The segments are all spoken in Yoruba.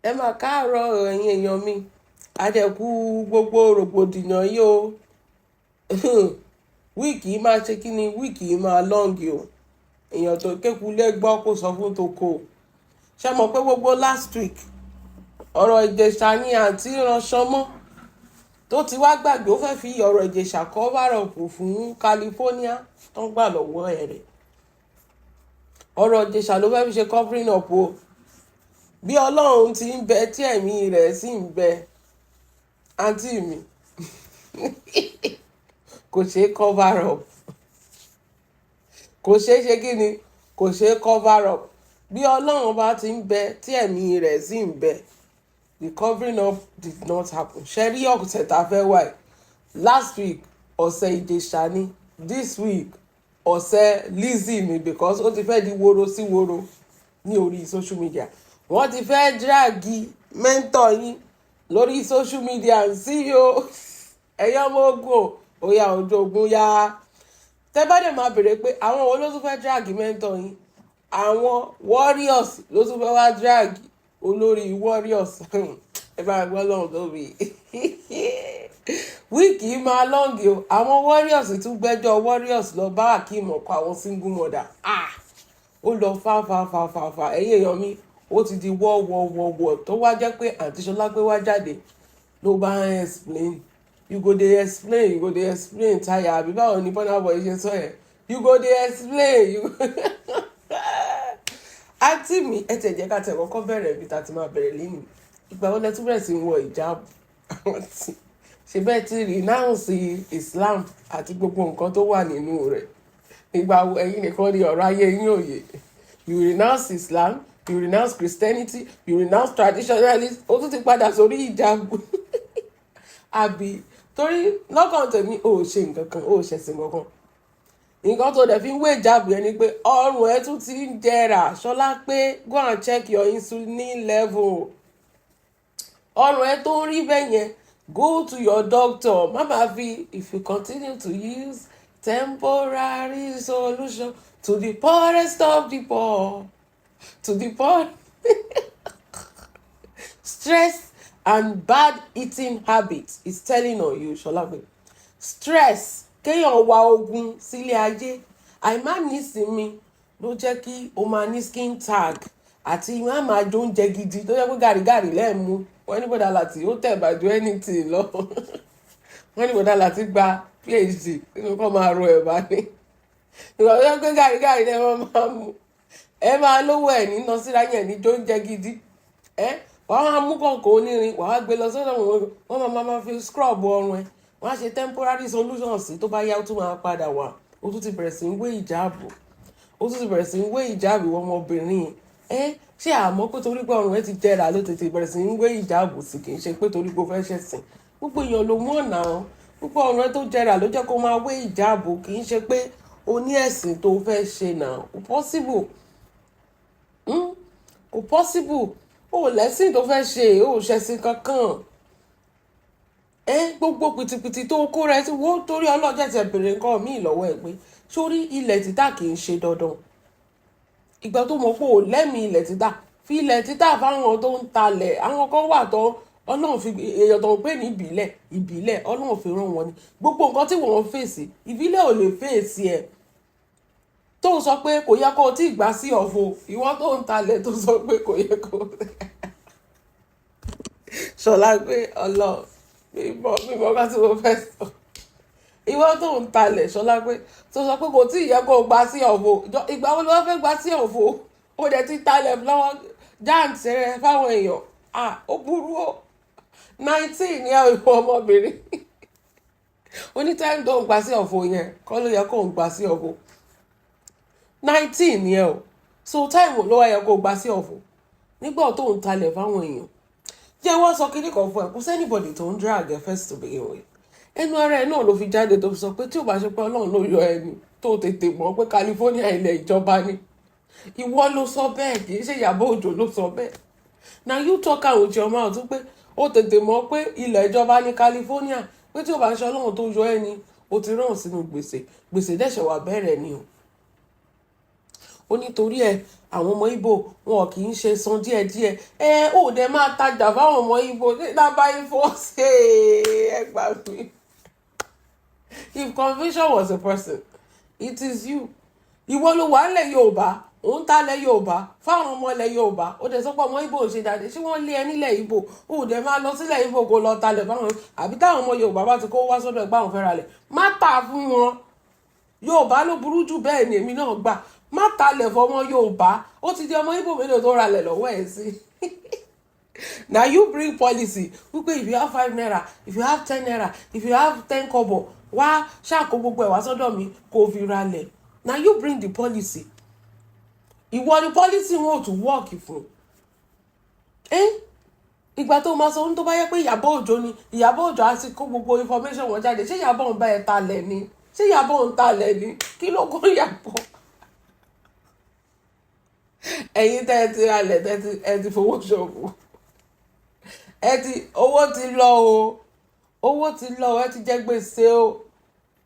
ẹ máa káàárọ̀ ẹ̀yin èèyàn mi àdẹ̀kù gbogbo rògbòdìyàn yìí o wíìkì yìí máa ṣe kí ni wíìkì yìí máa lọ́ǹgì o èèyàn tó kékulé gbọ́ kó sọ fún toko ṣe mọ̀ pé gbogbo last week ọ̀rọ̀ ìjẹ̀ṣà ni àǹtí ránṣọ́ mọ́ tó ti wá gbàgbé ó fẹ́ẹ́ fi ọ̀rọ̀ ìjẹ̀ṣà cover up fún California tó ń gbà lọ́wọ́ ẹ̀rẹ̀ ọ̀rọ̀ ìjẹ̀ṣà ló fẹ́ẹ́ fi ṣe covering up o bí ọlọ́run ti ń bẹ tí ẹ̀mí rẹ̀ sì ń bẹ àǹtí mi kò ṣeé cover up kò ṣeé ṣe kí ni kò ṣeé cover up bí ọlọ́run bá ti ń bẹ tí ẹ̀mí rẹ̀ sì ń bẹ the covering up did not happen ṣe rí ọ̀sẹ̀ tá a fẹ́ wáyé last week ọ̀sẹ̀ ìjẹ̀ṣà ni this week ọ̀sẹ̀ Lizzy ni because ó ti fẹ́ di woro sí woro ní orí social media wọ́n ti fẹ́ dráàgì mẹ́ńtọ̀ yín lórí social media sí o ẹ̀yọ́ ọmọ ogun ó yá ojú ogun yá tẹ́ bá dẹ̀ máa béèrè pé àwọn wo ló tún fẹ́ dráàgì mẹ́ńtọ̀ yín àwọn warriors ló tún fẹ́ wá dráàgì olórí warriors ẹ bá gbọ́ lọ́hùn lórí wíìkì yìí máa lọ́ǹgì o àwọn warriors tún gbẹ́jọ́ warriors lọ bá Akeem ọkọ̀ àwọn single mother ó lọ fà ẹ̀yìn èèyàn mi ó ti di wọ́ tó wá jẹ́ pé àǹtí Ṣọlá gbé wá jáde ló bá ń explain you go dey explain táyà àbí báwo ni Burna Boy ṣe sọ yẹn you go dey explain àǹtí mi ẹ tẹ̀ jẹ́ ká tẹ̀ kọ́kọ́ bẹ̀rẹ̀ ibi tá a ti máa bẹ̀rẹ̀ lẹ́nu ìgbà wo lẹ tún bẹ̀rẹ̀ sí ń wọ ìjáàbù ṣe bẹ́ẹ̀ ti renounce Islam àti gbogbo nǹkan tó wà nínú rẹ̀ ìgbà wo ẹ̀yin nìkan ni ọ̀rọ̀ ayé yín òye you renounce Islam you renounce Christianity you renounce traditionalism ó tún ti padà sórí ìjáàbù àbí torí lọ́kàn tèmi ò ṣe nǹkan kan ò ṣẹ̀sìn kankan nǹkan tó dẹ̀ fi ń wé ìjáàbù yẹn ni pé ọrùn ẹ tún ti ń jẹrà Ṣọlá pé go and check your insulin level ọrùn ẹ tó ń rí bẹ́ẹ̀ yẹn go to your doctor má máa fi if you continue to use temporary solution to the poorest of the poor to the poor stress and bad eating habits is telling on you Ṣọlá pé stress kéèyàn wá ogun sílé ayé àìmá nísinmi ló jẹ́ kí o máa ní skin tag àti má máa jó oúnjẹ gidi tó jẹ́ pé gàrígàrí lẹ́ẹ̀mú wọ́n ní bọ́dà láti ó tẹ̀ bàjú anything lọ wọ́n ní bọ́dà láti gba PhD nínú kọ́ máa ro ẹ̀bá ní ìgbà tó jẹ́ pé gàrígàrí lẹ́ẹ̀ wọ́n máa mú ẹ máa lówó ẹ̀ ní nọ́síra yẹn ní jó oúnjẹ gidi wàá máa mú kọ̀ọ̀kan onírin wàá gbé lọ sọ́dọ̀ wọn máa fi scrub ọrùn ẹ̀ wọ́n á ṣe temporary solution sí tó bá yá ó tún máa padà wá ó tún ti bẹ̀rẹ̀ sí ń wé ìjáàbù ọmọbìnrin ṣé àmọ́ pé torí pé ọrùn ẹ ti jẹrà ló tètè bẹ̀rẹ̀ sí ń wé ìjáàbù sí kì í ṣe pé torí pé ó fẹ́ ṣẹ̀sìn gbogbo èèyàn ló mú ọ̀nà wọn púpọ̀ ọrùn ẹ tó jẹrà ló jẹ́ kó máa wé ìjáàbù kì í ṣe pé o ní ẹ̀sìn tó fẹ́ ṣe náà kò possible o lẹ́sìn tó fẹ́ ṣe o ṣẹ̀sìn kankan gbogbo pìtìpìtì tó kó rẹ sí wọ́n torí ọlọ́jà ti bèrè nǹkan míì lọ́wọ́ ẹ̀ pé sórí ilẹ̀ títà kì í ṣe dandan ìgbà tó mọ̀ pé ò lẹ́mìí ilẹ̀ títà fi ilẹ̀ títà fáwọn tó ń talẹ̀ àwọn kan wà tó ọlọ́run fi èèyàn tó ń pè ní ìbílẹ̀ ọlọ́run fi rán wọn ni gbogbo nǹkan tí wọ́n fèsì ìbílẹ̀ ò lè fèsì ẹ̀ tó sọ pé kò yẹ kó o tí ì gbà sí ọ̀fọ̀ ìwọ tó ń talẹ̀ tó sọ pé kò yẹ kó Ṣọlá pé ọlọ́run mímọ́ ká tí mo fẹ́ sọ ìwọ tó ń talẹ̀ Ṣọlá pé tó sọ pé kò tí ì yẹ kó o gbà sí ọ̀fọ̀ ìgbà wo ló wá fẹ́ gbà sí ọ̀fọ̀ ó dẹ̀ ti talẹ̀ lọ́wọ́ jáǹtì rẹ fáwọn èèyàn ó burú o 19 ní ìwọ ọmọbìnrin ó ní time tó ń gbà sí ọ̀fọ̀ yẹn kọ́ ló yẹ kó ń gbà sí ọ̀fọ̀ 19 ní ẹ o so time ló wá yẹ kó o gbà sí ọ̀fọ̀ nígbà tó ń talẹ̀ fáwọn èèyàn jẹ́ wọ́n sọ kíní kan fún ẹ kò sẹ́nìbọ̀dì tó ń drag ẹ first to begin with ẹnu ara ẹ náà ló fi jáde tó fi sọ pé tí ò bá ṣe pé ọlọ́run ló yọ ẹni tó tètè mọ̀ pé California ilẹ̀ ìjọba ni ìwọ ló sọ bẹ́ẹ̀ kì í ṣe Ìyábọ̀ Òjó ló sọ bẹ́ẹ̀ na you talk am with your mouth pé ó tètè mọ̀ pé ilẹ̀ ìjọba ní California pé tí ò bá ṣe ọlọ́run tó yọ ẹni ó ti rán sínú gbèsè dẹ́ṣẹ̀ wà bẹ̀rẹ̀ ni o ó nítorí ẹ̀ àwọn ọmọ Ìgbò wọn kì í ṣe san díẹ̀díẹ̀ ó dẹ̀ máa tajà fáwọn ọmọ Ìgbò dábàá ifọ̀ ṣe ẹ gbà mí. If confusion was a person, it is you. Ìwọ ló wà nílẹ̀ Yorùbá òun ta lẹ̀ Yorùbá fáwọn ọmọ ilẹ̀ Yorùbá ó dẹ̀ sọ pé ọmọ Ìgbò ò ṣe dáadé ṣé wọ́n lé ẹ nílẹ̀ Ìgbò ó dẹ̀ máa lọ sílẹ̀ Ìgbò kó lọ talẹ̀ fáwọn àbí táwọn ọmọ Yorùbá bá ti kó wá sọ́dọ̀ ẹgbẹ́ àwọn fẹ́ra lẹ̀ má tà fún wọn. Yorùbá ló burú jù bẹ́ẹ̀ ni èmi náà gbà má talẹ̀ fọmọ Yorùbá ó ti di ọmọ Ìgbò mélòó tó ralẹ̀ lọ́wọ́ ẹ̀ sí. Now you bring policy wípé if you have 5 naira if you have 10 naira if you have 10 kobo wá ṣàkó gbogbo ẹ̀ wá sọ́dọ̀ mi kó fi ralẹ̀. Now you bring the policy. Ìwọ ni policy wọn ò tún work fún. Ìgbà tó máa sọ ohun tó bá yẹ pé Ìyábọ̀ Òjó ni Ìyábọ̀ Òjó á sì kó gbogbo information wọn jáde ṣé Ìyábọ̀ ń bá ẹ talẹ̀ ni ṣé Ìyábọ̀ ń talẹ̀ ni kí ló kó Ìyábọ̀. Ẹ̀yin tẹ́ ẹ ti ralẹ̀ tẹ́ ẹ ti fowó ṣòfò owó ti lọ o owó ti lọ ẹ ti jẹ gbèsè o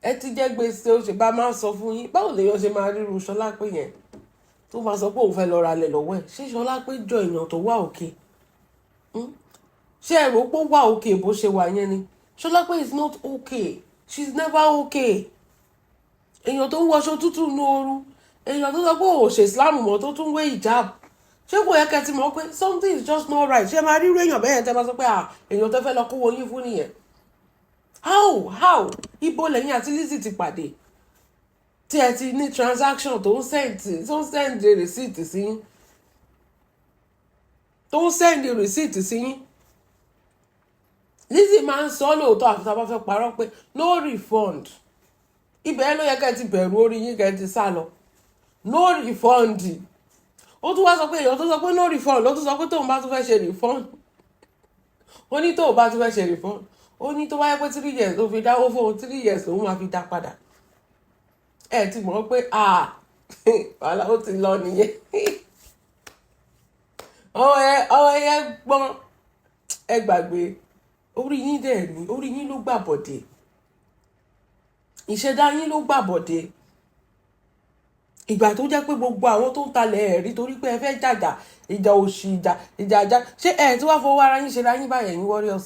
ẹ ti jẹ gbèsè o ṣe bá máa sọ fún yín báwo lèèyàn ṣe máa ríru Ṣọlápé yẹn tó máa sọ pé òun fẹ́ lọ ralẹ̀ lọ́wọ́ ẹ̀ ṣé Ṣọlápé jọ èèyàn tó wà òkè ṣé ẹ rò pé ó wà òkè bó ṣe wà yẹn ni Ṣọlápé is not okay she's never okay. Èèyàn tó ń wọṣọ tútù ní ooru èèyàn tó sọ pé òun ò ṣe Islam mọ́ tó tún wé hijab ṣé kò yẹ kẹ́ ti mọ̀ pé something is just not right ṣé máa ríru èèyàn bẹ́ẹ̀ tẹ́ bá sọ pé èèyàn tó fẹ́ lọ kówó yín fún nìyẹn. How ibo lẹ́yìn àti Lizzy ti pàdé tí ẹ ti ní transaction tó ń send receipt sí yín tó ń send receipt sí yín. Lizzy máa ń sọ lóòótọ́ àfi tá a bá fẹ́ parọ́ pé no refund ibẹ̀ ló yẹ kẹ́ ti bẹ̀rù orí yín kẹ́ ti sá lọ no refund. Ó tún wá sọ pé èèyàn tó sọ pé no refund ló tún sọ pé tóun bá tún fẹ́ ṣe refund ó ní tóun bá tún fẹ́ ṣe refund ó ní tó bá yẹ pé 3 years ló fi dáwó fún 3 years lòun máa fi dá padà. Ẹ ti mọ̀ pé wàhálà ó ti lọ nìyẹn. ọ̀rọ̀ ẹ gbọ́n ẹ gbàgbé orí yín dẹ̀ ní orí yín ló gbàbọ̀dé ìṣẹ̀dá yín ló gbàbọ̀dé. Ìgbà tó jẹ́ pé gbogbo àwọn tó ń talẹ̀ ẹ̀rí torí pé ẹ fẹ́ jàjà ìjà òṣì ìjà àjà ṣé ẹ ti wá fọwọ́ ara yín ṣera yín báyẹn yín warriors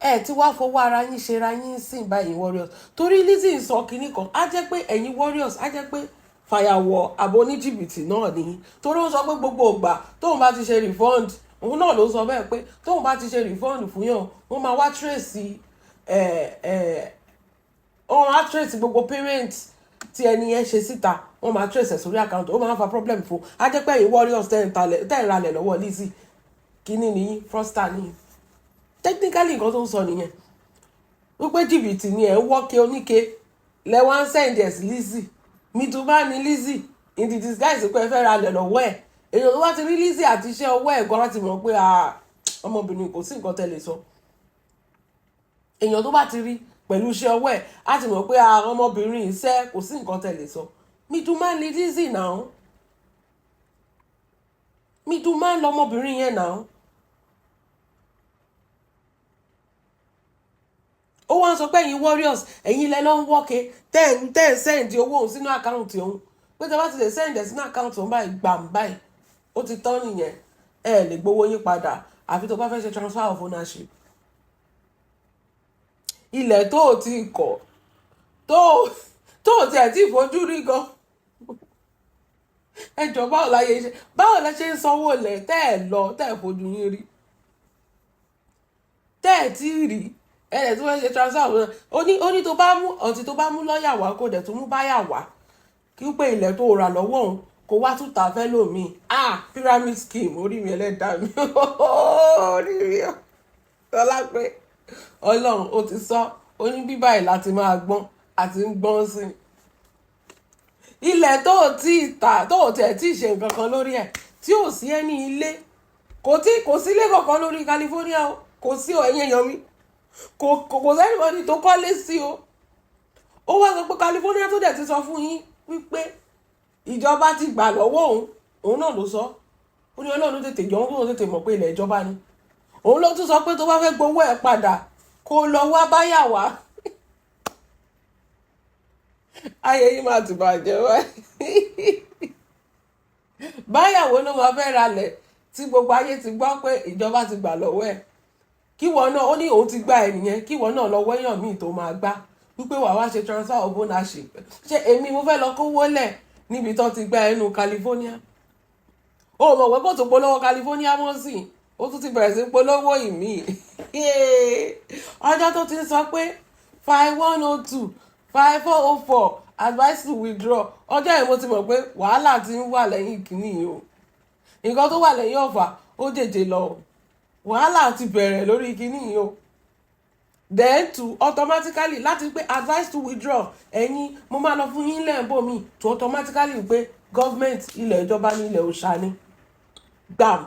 ẹ ti wá fọwọ́ ara yín ṣera yín sìn báyìí warriors torí Lizzy ń sọ kinní kan á jẹ́ pé ẹ̀yin warriors á jẹ́ pé fàyàwọ̀ àbò ní jìbìtì náà nìyí torí ó sọ pé gbogbo ìgbà tóun bá ti ṣe refund òun náà ló sọ bẹ́ẹ̀ pé tóun bá ti ṣe refund fún yàn wọ́n máa wá trace wọ́n á trace gbogbo parents tí ẹni yẹn ṣe síta wọ́n máa trace ẹ̀ sórí account ó máa ń fa problem fún á jẹ́ pé ẹ̀yin warriors tẹ́ ẹ̀ ralẹ̀ lọ́wọ́ Lizzy kíní nìyí fraudster nìyí technically nǹkan tó ń sọ nìyẹn wípé jìbìtì ni ẹ̀ ń wọ́ke oníke lẹ́wọ́n ń send ẹ̀ sí Lizzy mìtúbá ni Lizzy in the disguise pé ẹ fẹ́ ralẹ̀ lọ́wọ́ ẹ̀ èèyàn tó bá ti rí Lizzy àti iṣẹ́ ọwọ́ ẹ̀ gan láti mọ̀ pé ọmọbìnrin kò sí nǹkan tẹ́ lè sọ èèyàn tó bá ti rí pẹ̀lú iṣẹ́ ọwọ́ ẹ̀ á ti mọ̀ pé ọmọbìnrin iṣẹ́ kò sí nǹkan tẹ́ lè sọ mìtúbá ni Lizzy náà mìtúbá lọmọbìnrin yẹn náà. Ó wá ń sọ pé ẹ̀yin warriors ẹ̀yin lẹ lọ ń wọ́ke tẹ́ ẹ̀ sẹ́ǹdì owó òun sínú àkáǹtì òun pé tẹ́ bá ti lè sẹ́ǹdì ẹ̀ sínú àkáǹtì òun báyìí gbàm báyìí ó ti tán nìyẹn ẹ lè gbowó yín padà àfi tó bá fẹ́ ṣe transfer of ownership. Ilẹ̀ tó o ti kọ̀ tó o ti ẹ̀ tí ìfojú rí gan ẹjọ́ báwo la ṣe ń sanwó lẹ̀ tẹ́ ẹ̀ lọ tẹ́ ẹ̀ fojú yín rí tẹ́ ẹ̀ tí rí ẹ̀rẹ̀ tí wọ́n ṣe transfer ó ní tó bá mú lọ́ọ̀yà wá kó dẹ̀ tó mú báyà wá kí pé ilẹ̀ tó rà lọ́wọ́ òun kó wá tún tà fẹ́ lómi pyramid scheme orí mi ẹlẹ́dàá mi orí mi Ṣọlápé Ọlọ́run ó ti sọ ó ní bíbá ẹ̀ láti máa gbọ́n àti ń gbọ́n sí ilẹ̀ tó ò tẹ̀ tí ì ṣe nǹkan kan lórí ẹ̀ tí ò sí ẹni ilé kò sí ilé kankan lórí California kò sí ẹ̀yìn èèyàn mi kò sẹ́nìbọ̀dì tó kọ́lé sí o ó wá sọ pé California tó dẹ̀ ti sọ fún yín wípé ìjọba ti gbà lọ́wọ́ òun náà ló sọ ó ní Ọlọ́run tètè jọ òun tó tètè mọ̀ pé ilẹ̀ ìjọba ni òun ló tún sọ pé tó bá fẹ́ gbowó ẹ̀ padà kó lọ wá báyà wá ayé yìí máa ti bàjẹ́ wá. báyàwó ló máa fẹ́ ralẹ̀ tí gbogbo ayé ti gbọ́ pé ìjọba ti gbà lọ́wọ́ ẹ̀ kíwọ náà ó ní òun ti gbá ẹ nìyẹn kíwọ náà lọ wẹ́yàn míì tó máa gbá wípé wàá wá ṣe transfer of ownership ṣé èmi mo fẹ́ lọ kówó lẹ̀ níbi tó ti gbá ẹnu California ó mọ̀ pé kò tó polówó California mọ́ sí ó tún ti bẹ̀rẹ̀ sí polówó ìmí ọjọ́ tó ti ń sọ pé 5102 5404 advice to withdraw ọjọ́ yìí mo ti mọ̀ pé wàhálà ti ń wà lẹ́yìn kìíní yìí o nǹkan tó wà lẹ́yìn ọ̀fà ó jèjè lọ wàhálà ti bẹ̀rẹ̀ lórí kìíní yìí o then to automatically láti pé advice to withdraw ẹ̀yin mo máa lọ fún yín lẹ́ẹ̀bọ̀ mi to automatically pé government ilẹ̀ ìjọba ní ilẹ̀ òòṣà ni gbàm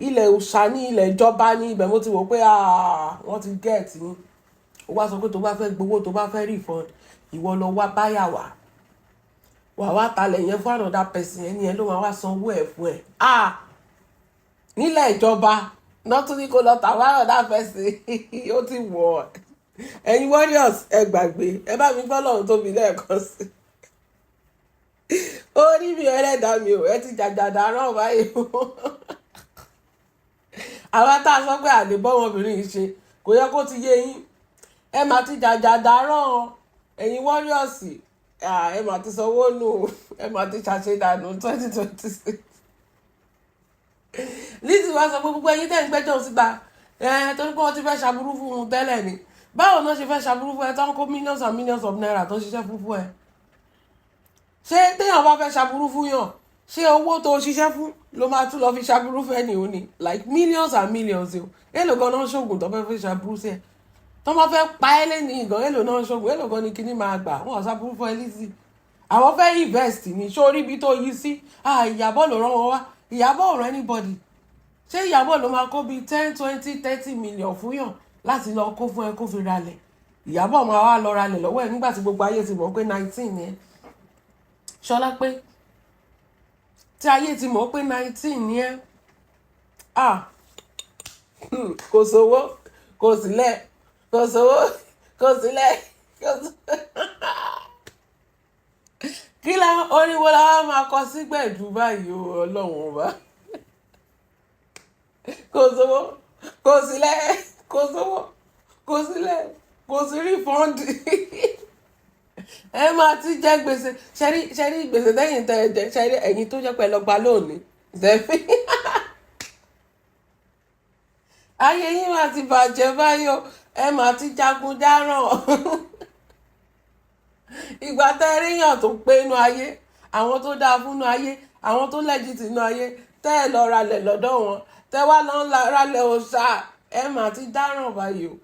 ilẹ̀ òòṣà ní ilẹ̀ ìjọba ní ibẹ̀ mo ti wò pé wọ́n ti get ní ó wá sọ pé tó bá fẹ́ gbowó tó bá fẹ́ refund ìwọ lọ wá báyà wá talẹ̀ yẹn fún another person ẹni yẹn ló máa wá sanwó ẹ̀ fún ẹ̀ nílẹ̀ ìjọba náà tún ní kó lọ tà wá another person ó ti wọ̀ ẹ̀yin warriors ẹ gbàgbé ẹ bá mi gbọ́ lọ́run tóbi lẹ́ẹ̀kan sí ó ní mi ẹlẹ́dàá mi ò ẹ ti jàjàdà rán báyìí àwa tá a sọ pé àlè bọ́ ọmọbìnrin yìí ṣe kò yẹ kó ti yé yín ẹ máa ti jàjàdà rán ẹ̀yin warriors ẹ máa ti sanwó nù ẹ máa ti ṣàṣedànù 2026 Lizzy wá sọ pé gbogbo ẹ̀yin tẹ́ ń gbẹ́jọ́ síta torí pé wọ́n ti fẹ́ ṣàbúrú fún un tẹ́lẹ̀ ni báwo náà ṣe fẹ́ ṣàbúrú fún ẹ tó ń kó millions and millions of naira tó ń ṣiṣẹ́ fún ẹ ṣé téèyàn bá fẹ́ ṣàbúrú fún yàn ṣé owó tó ṣiṣẹ́ fún ló máa tún lọ fi ṣàbúrú fẹ́ ni òní like millions and millions o èlò gan náà ṣoògùn tó fẹ́ fi ṣàbúrú sí ẹ tó máa fẹ́ pa ẹ́ lẹ́nu ìgàn èlò náà ṣoògùn èlò gan ni kíní máa gbà wọ́n ṣàbúrú fún ẹ Lizzy àwọn fẹ́ invest ní sórí ibi tó yí sí Ìyábọ̀ ló rán wọn wá Ìyábọ̀ ò rán anybody ṣé Ìyábọ̀ ló máa kó bíi 10 20 30 million fún yàn láti lọ kó fún ẹ kó fi ralẹ̀ Ìyábọ̀ máa wá lọ ralẹ̀ lọ́wọ́ ẹ nígbà tí gbogbo ayé ti mọ̀ pé 19 ni ẹ ṣọlá pé tí ayé ti mọ̀ pé 19 ni ẹ kò sówó kò sílẹ̀ kò sówó kò sílẹ̀ kí la oríwo la wá máa kọ sí gbẹ̀dú báyìí o ọlọ́run ọba kò sówó kò sílẹ̀ kò sówó kò sílẹ̀ kò sí rífọ́ǹdì ẹ máa ti jẹ gbèsè ṣẹ́rí gbèsè lẹ́yìn tẹ́ ẹ jẹ ṣẹ́rí ẹ̀yin tó jẹ́ pẹ́ lọ́gba lónìí zẹ́fí ayé yín máa ti bàjẹ́ báyọ̀ ẹ máa ti jagun dáràn ìgbà tẹ́ ẹ ríyàn tó pé inú ayé àwọn tó dáa fún inú ayé àwọn tó lẹ́jìtì inú ayé tẹ́ ẹ lọ ralẹ̀ lọ́dọ̀ wọn tẹ́ wá lọ ralẹ̀ òòṣà ẹ máa ti dáràn báyọ̀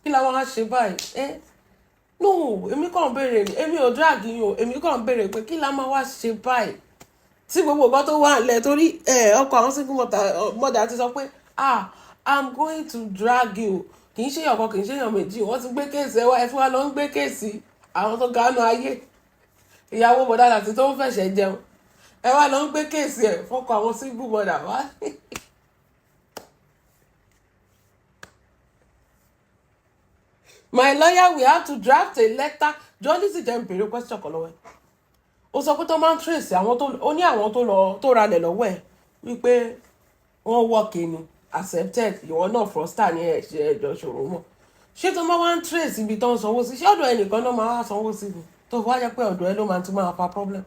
kí làwọn á ṣe báyìí no èmi kàn béèrè ni èmi ò drag yín o èmi kàn béèrè pé kí la máa wá ṣe báyìí tí gbogbo nǹkan tó wà nílẹ̀ torí ọkọ àwọn single mother ti sọ pé I'm going to drag you kì í ṣe ọkọ kì í ṣe èèyàn méjì wọ́n ti gbé kéèsì ẹ fún wa lọ ń gbé kéèsì àwọn tó gánú ayé ìyàwó bọ̀dá àti tó ń fẹ̀ṣẹ̀ jẹun ẹ wá lọ ń gbé kéèsì ẹ fọkọ àwọn single mother wá. My lawyer will have to draft a letter. Lizzy jẹ́ ń béèrè question kan lọ́wọ́ ẹ̀. Ó sọ pé tó máa ń trace àwọn tó ó ní àwọn tó ralẹ̀ lọ́wọ́ ẹ̀ wípé wọ́n wọ́ọ̀kì ni accepted ìwọ náà froster ní ẹ̀ṣẹ̀ ẹ̀jọ̀ ṣòro mọ́. Ṣé tó máa wá ń trace ibi tó ń sanwó sí? Ṣé ọ̀dọ̀ ẹnìkan náà máa wá sanwó sí ni? Tó fi wá jẹ́ pé ọ̀dọ̀ ẹ ló máa tún máa fa problem.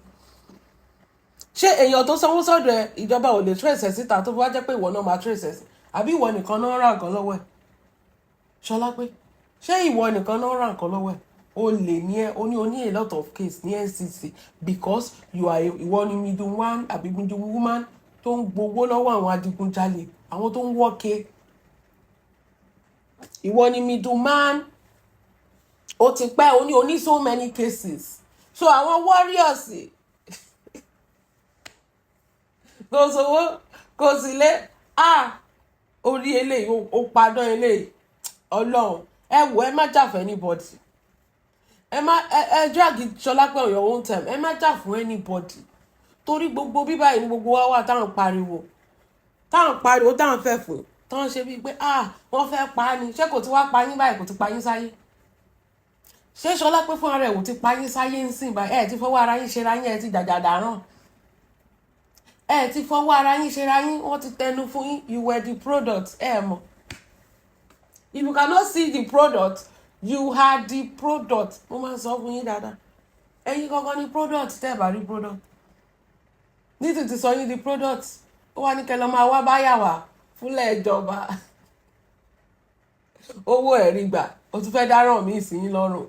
Ṣé èèyàn tó sanwó sọ́dọ̀ ẹ ìjọba ò lè trace ẹ̀ síta tó fi wá jẹ́ pé ìwọ náà máa trace ẹ̀ sí? Àbí ìwọ nìkan náà rà nǹkan lọ́wọ́ ẹ̀? Ṣọlá pé ṣé ìwọ nìkan náà rà nǹkan lọ́wọ́ ẹ̀ o lè ní ẹ o ní a lot of case ní NCC because you are ìwọ ni middle one àbí middle woman tó ń gbowó lọ́wọ́ àwọn adigunjalè àwọn tó ń wọ́ọ̀kẹ́ ìwọ ni middle man o ti pẹ́ o ní so many cases so àwọn warriors kò sówó kò sílé orí eléyìí o padà eléyìí ọlọ́run ẹ wò ẹ má jà fún anybody ẹ drag Ṣọlá pé on your own time ẹ má jà fún anybody torí gbogbo bíbá yìí ni gbogbo wa wà táwọn pariwo táwọn fẹ́ fún táwọn ṣe bíi pé wọ́n fẹ́ pa á ni ṣé kò ti wá pa yín báyìí kò ti pa yín sáyé ṣé Ṣọlá pé fún ara ẹ̀ kò ti pa yín sáyé ń sìn báyìí ẹ ti fọwọ́ ara yín ṣe ra yín ẹ ti jàjàdà ràn ẹ ti fọwọ́ ara yín ṣe ra yín wọ́n ti tẹnu fún yín you were the product mọ̀. If you cannot see the product you are the product. Mo máa ń sọ fún yín dáadáa ẹ̀yin gangan ni product tẹ́ ẹ bá rí product nítorí ti sọ yín di product ó wá ní kẹlẹ́ máa wá báyàwá fúnlẹ̀ ìjọba owó ẹ̀rí gbà ó tún fẹ́ dáràn míì sí yín lọ́rùn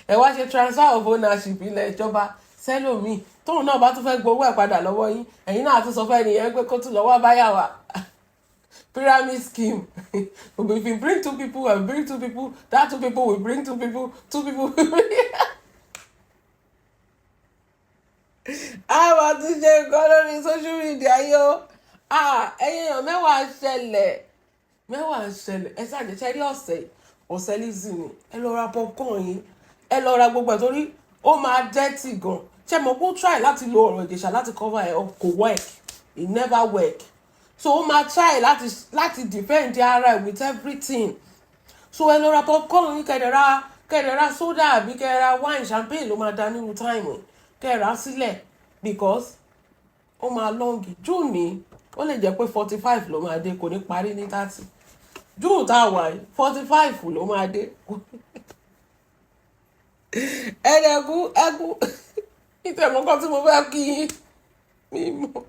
ẹ wá ṣe transfer of ownership ilẹ̀ ìjọba sẹ́lòmíì tóun náà bá tún fẹ́ gbowó ẹ̀ padà lọ́wọ́ yín ẹ̀yin náà tún sọ fẹ́ nìyẹn pé kó tún lọ́wọ́ báyàwá pyramid scheme. If you bring 2 people and bring 2 people, that 2 people will bring 2 people, 2 people will bring. Àwọn àti ṣe nǹkan lórí social media yóò ẹ̀yin èèyàn mẹ́wàá ń ṣẹlẹ̀ ẹ ṣáàjẹ́ ṣẹ́rí ọ̀sẹ̀ Lizzy ni ẹ lọ ra popcorn yín ẹ lọ ra gbogbo ẹ̀ torí ó máa dirty gan ṣe mọ̀ pé ó try láti lo ọ̀rọ̀ Ìjẹ̀ṣà láti cover ẹ̀ up kò work it never work so ó máa try láti defend ara ẹ̀ with everything so ẹ lọ ra popcorn yín kẹ̀dẹ̀ ra soda àbí kẹ̀dẹ̀ ra wine champagne ló máa da nínú time kẹ̀dẹ̀ ra sílẹ̀ because ó máa long June ní ó lè jẹ́ pé 45 ló máa dé kò ní parí ní 30 June tá a wà yìí 45 ló máa dé ẹ̀ẹ́dẹ̀kú ìtẹ̀mọ́kọ́ tí mo fẹ́ kí yín mímọ́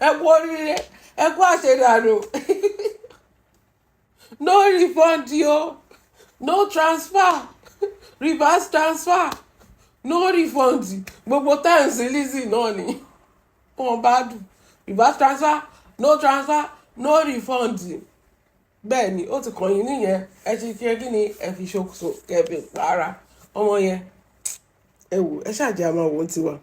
ẹ̀kú oríire ẹ̀kú àṣedànù no refund yo no transfer reverse transfer no refund gbogbo times Lizzy náà ni wọn bá dùn reverse transfer no refund bẹ́ẹ̀ ni ó ti kàn yín nìyẹn ẹ ti kí kí ni ẹ fi ṣokùnso kẹfì para ọmọ yẹn ẹ wò ẹ ṣáàjẹ́ àmọ́ òun tiwa.